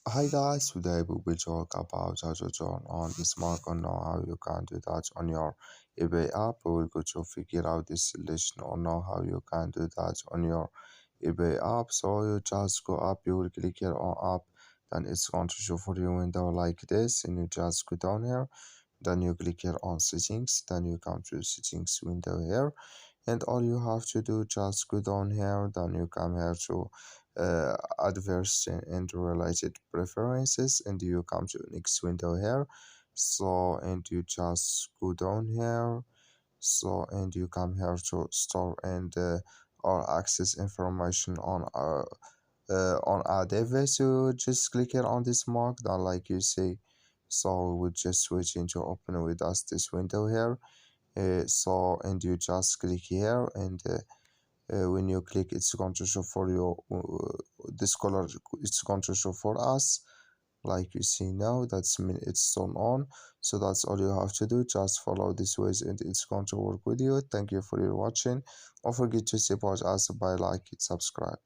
Hi guys, today we will talk about how to turn on the smart on now how you can do that on your eBay app. We will go to figure out this solution or know how you can do that on your eBay app. So you just go up, you will click here on app, then it's going to show for you window like this, and you just go down here, then you click here on settings, then you come to settings window here, and all you have to do just go down here, then you come here to adverse and related preferences, and you come to next window here. So and you just go down here, so and you come here to store and or access information on a device. You just click here on this mark, then like you see, so we just switch into open with us this window here. So and you just click here, and when you click, it's going to show for you this color, it's going to show for us like you see now. That's mean it's turned on. So that's all you have to do, just follow this ways and it's going to work with you. Thank you for your watching. Don't forget to support us by like and subscribe.